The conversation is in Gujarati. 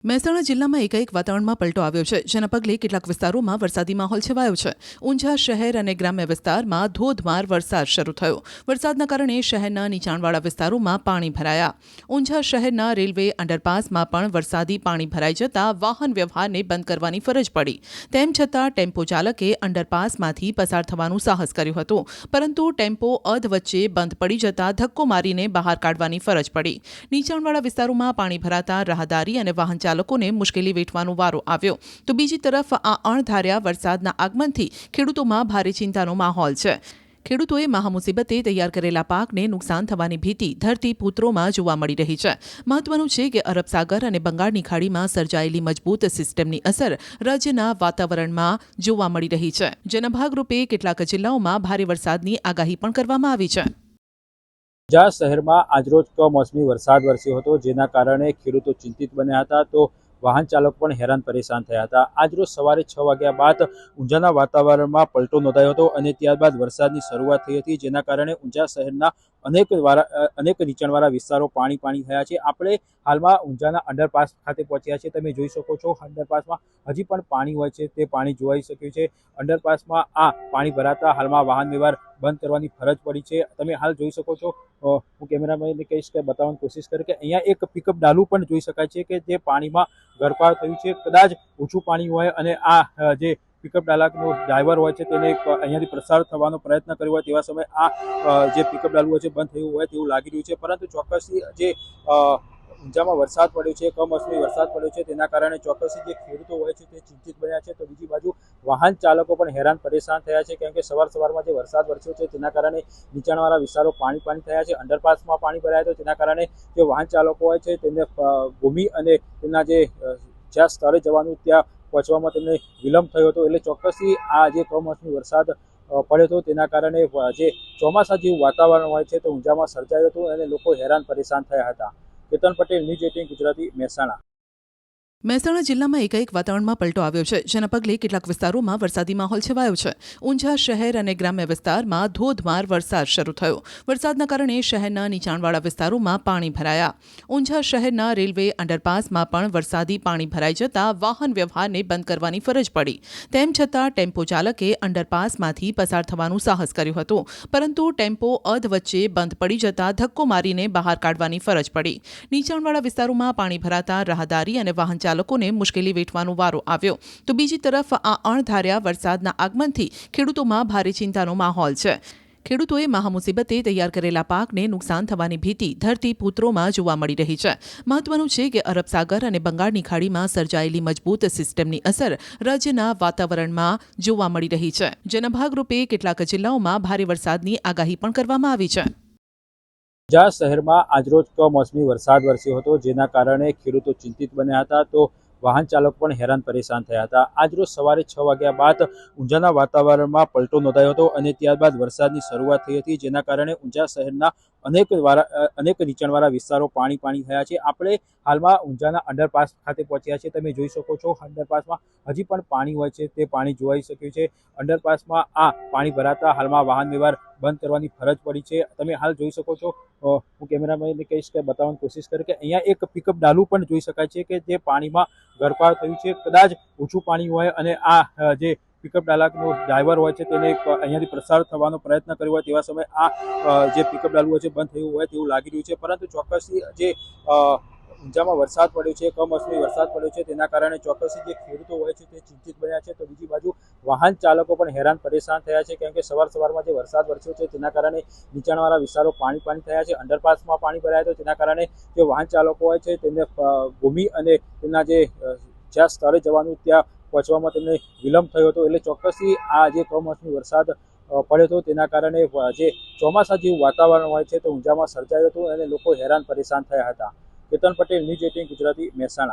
મહેસાણા જિલ્લામાં એકાએક વાતાવરણમાં પલટો આવ્યો છે, જેના પગલે કેટલાક વિસ્તારોમાં વરસાદી માહોલ છવાયો છે. ઊંઝા શહેર અને ગ્રામ્ય વિસ્તારમાં ધોધમાર વરસાદ શરૂ થયો. વરસાદના કારણે શહેરના નીચાણવાળા વિસ્તારોમાં પાણી ભરાયા. ઊંઝા શહેરના રેલવે અંડરપાસમાં પણ વરસાદી પાણી ભરાઈ જતા વાહન વ્યવહારને બંધ કરવાની ફરજ પડી. તેમ છતાં ટેમ્પો ચાલકે અંડરપાસમાંથી પસાર થવાનું સાહસ કર્યું હતું, પરંતુ ટેમ્પો અધ વચ્ચે બંધ પડી જતા ધક્કો મારીને બહાર કાઢવાની ફરજ પડી. નીચાણવાળા વિસ્તારોમાં પાણી ભરાતા રાહદારી અને વાહન ચાલકોને મુશ્કેલી વેઠવાનો વારો આવ્યો. તો બીજી તરફ આ અણધાર્યા વરસાદના આગમનથી ખેડૂતોમાં ભારે ચિંતાનો માહોલ છે. ખેડૂતોએ મહામુસીબતે તૈયાર કરેલા પાકને નુકસાન થવાની ભીતિ ધરતીપુત્રોમાં જોવા મળી રહી છે. મહત્વનું છે કે અરબ સાગર અને બંગાળની ખાડીમાં સર્જાયેલી મજબૂત સિસ્ટમની અસર રાજ્યના વાતાવરણમાં જોવા મળી રહી છે, જેના ભાગરૂપે કેટલાક જિલ્લાઓમાં ભારે વરસાદની આગાહી પણ કરવામાં આવી છે. ઊંઝા શહેરમાં આજરોજ કમોસમી વરસાદ વરસ્યો હતો, જેના કારણે ખેડૂતો ચિંતિત બન્યા હતા, તો વાહન ચાલકો પણ હેરાન પરેશાન થયા હતા. આજરોજ સવારે 6 વાગ્યા બાદ ઊંઝાના વાતાવરણમાં પલટો નોંધાયો હતો અને ત્યારબાદ વરસાદની શરૂઆત થઈ હતી, જેના કારણે ઊંઝા શહેરના અનેક નીચાણવાળા વિસ્તારો પાણી થયા છે. આપણે હાલમાં ઊંઝાના અંડરપાસ ખાતે પહોંચ્યા છે. તમે જોઈ શકો છો, અંડરપાસમાં હજી પણ પાણી હોય છે, તે પાણી જોવાઈ શક્યું છે. અંડરપાસમાં આ પાણી ભરાતા હાલમાં વાહન વ્યવહાર બંધ કરવાની ફરજ પડી છે. તમે હાલ જોઈ શકો છો, હું કેમેરામેનને કહીશ કે બતાવવાની કોશિશ કરે કે અહીંયા એક પિકઅપ ડાલું પણ જોઈ શકાય છે કે જે પાણીમાં ગરકાવ થયું છે. કદાચ ઓછું પાણી હોય અને આ જે પિકઅપ ડાલાનો ડ્રાઈવર હોય છે તેને અહીંયાથી પ્રસાર થવાનો પ્રયત્ન કર્યો હોય તેવા સમયે આ જે પિકઅપ ડાલું હોય છે બંધ થયું હોય તેવું લાગી રહ્યું છે. પરંતુ ચોક્કસથી જે ઊંઝામાં વરસાદ પડ્યો છે, કમોસમી વરસાદ પડ્યો છે, તેના કારણે ચોક્કસથી જે ખેડૂતો હોય છે તે ચિંતિત બન્યા છે. તો બીજી બાજુ વાહન ચાલકો પણ હેરાન પરેશાન થયા છે, કેમ કે સવારમાં જે વરસાદ વરસ્યો છે તેના કારણે નીચાણવાળા વિસ્તારો પાણી થયા છે. અંડરપાસમાં પાણી ભરાયા છે, તેના કારણે જે વાહન ચાલકો હોય છે તેને ભૂમિ અને તેમના જે જ્યાં સ્થળે જવાનું ત્યાં પહોંચવામાં તેમને વિલંબ થયો હતો. એટલે ચોક્કસથી આ જે કમોસમી વરસાદ પડ્યો હતો તેના કારણે જે ચોમાસા જેવું વાતાવરણ હોય છે તો ઊંઝામાં સર્જાયું હતું અને લોકો હેરાન પરેશાન થયા હતા. કેતન પટેલ, ન્યૂઝ 18 ગુજરાતી, મહેસાણા. મહેસાણા જિલ્લામાં એકાએક વાતાવરણમાં પલટો આવ્યો છે, જેના પગલે કેટલાક વિસ્તારોમાં વરસાદી માહોલ છવાયો છે. ઊંઝા શહેર અને ગ્રામ્ય વિસ્તારમાં ધોધમાર વરસાદ શરૂ થયો. વરસાદના કારણે શહેરના નીચાણવાળા વિસ્તારોમાં પાણી ભરાયા. ઊંઝા શહેરના રેલવે અંડરપાસમાં પણ વરસાદી પાણી ભરાઈ જતા વાહન વ્યવહારને બંધ કરવાની ફરજ પડી. તેમ છતાં ટેમ્પો ચાલકે અંડરપાસમાંથી પસાર થવાનું સાહસ કર્યું હતું, પરંતુ ટેમ્પો અધ વચ્ચે બંધ પડી જતા ધક્કો મારીને બહાર કાઢવાની ફરજ પડી. નીચાણવાળા વિસ્તારોમાં પાણી ભરાતા રાહદારી અને વાહન ચાલકોને મુશ્કેલી વેઠવાનો વારો આવ્યો. તો બીજી તરફ આ અણધાર્યા વરસાદના આગમનથી ખેડૂતોમાં ભારે ચિંતાનો માહોલ છે. ખેડૂતોએ મહામુસીબતે તૈયાર કરેલા પાકને નુકસાન થવાની ભીતિ ધરતીપુત્રોમાં જોવા મળી રહી છે. મહત્વનું છે કે અરબ સાગર અને બંગાળની ખાડીમાં સર્જાયેલી મજબૂત સિસ્ટમની અસર રાજ્યના વાતાવરણમાં જોવા મળી રહી છે, જેના ભાગરૂપે કેટલાક જિલ્લાઓમાં ભારે વરસાદની આગાહી પણ કરવામાં આવી છે. ઊંઝા શહેરમાં આજરોજ કમોસમી વરસાદ વરસ્યો હતો, જેના કારણે ખેડૂતો ચિંતિત બન્યા હતા, તો વાહન ચાલકો પણ હેરાન પરેશાન થયા હતા. આજરોજ સવારે 6 વાગ્યા બાદ ઊંઝાના વાતાવરણમાં પલટો નોંધાયો હતો અને ત્યારબાદ વરસાદની શરૂઆત થઈ હતી, જેના કારણે ઊંઝા શહેરના અનેક નીચાણવાળા વિસ્તારો પાણી થયા છે. આપણે હાલમાં ઊંઝાના અંડરપાસ ખાતે પહોંચ્યા છે. તમે જોઈ શકો છો, અંડરપાસમાં હજી પણ પાણી હોય છે, તે પાણી જોવાઈ શક્યું છે. અંડરપાસમાં આ પાણી ભરાતા હાલમાં વાહન વ્યવહાર બંધ કરવાની ફરજ પડી છે. તમે હાલ જોઈ શકો છો, હું કેમેરામેનને કહીશ કે બતાવવાની કોશિશ કરે કે અહીંયા એક પિકઅપ ડાલું પણ જોઈ શકાય છે કે જે પાણીમાં ગરકાવ થયું છે. કદાચ ઓછું પાણી હોય અને આ જે પિકઅપ ડાલાનો ડ્રાઈવર હોય છે તેને અહીંયાથી પ્રસાર થવાનો પ્રયત્ન કર્યો હોય તેવા સમયે આ જે પિકઅપ ડાલું હોય છે બંધ થયું હોય તેવું લાગી રહ્યું છે. પરંતુ ચોક્કસથી જે ઊંઝામાં વરસાદ પડ્યો છે, કમોસમી વરસાદ પડ્યો છે, તેના કારણે ચોક્કસથી જે ખેડૂતો હોય છે તે ચિંતિત બન્યા છે. તો બીજી બાજુ વાહન ચાલકો પણ હેરાન પરેશાન થયા છે, કેમ કે સવારમાં જે વરસાદ વરસ્યો છે તેના કારણે નીચાણવાળા વિસ્તારો પાણી થયા છે. અંડરપાસમાં પાણી ભરાયા છે, તેના કારણે જે વાહન ચાલકો હોય છે તેને ભૂમિ અને તેમના જે જ્યાં સ્થળે જવાનું ત્યાં પહોંચવામાં તેમને વિલંબ થયો હતો. એટલે ચોક્કસથી આ જે કમોસમી વરસાદ પડ્યો હતો તેના કારણે જે ચોમાસા જેવું વાતાવરણ હોય છે તો ઊંઝામાં સર્જાયું હતું અને લોકો હેરાન પરેશાન થયા હતા. કેતન પટેલ, ન્યૂઝ 18 ગુજરાતી, મહેસાણા.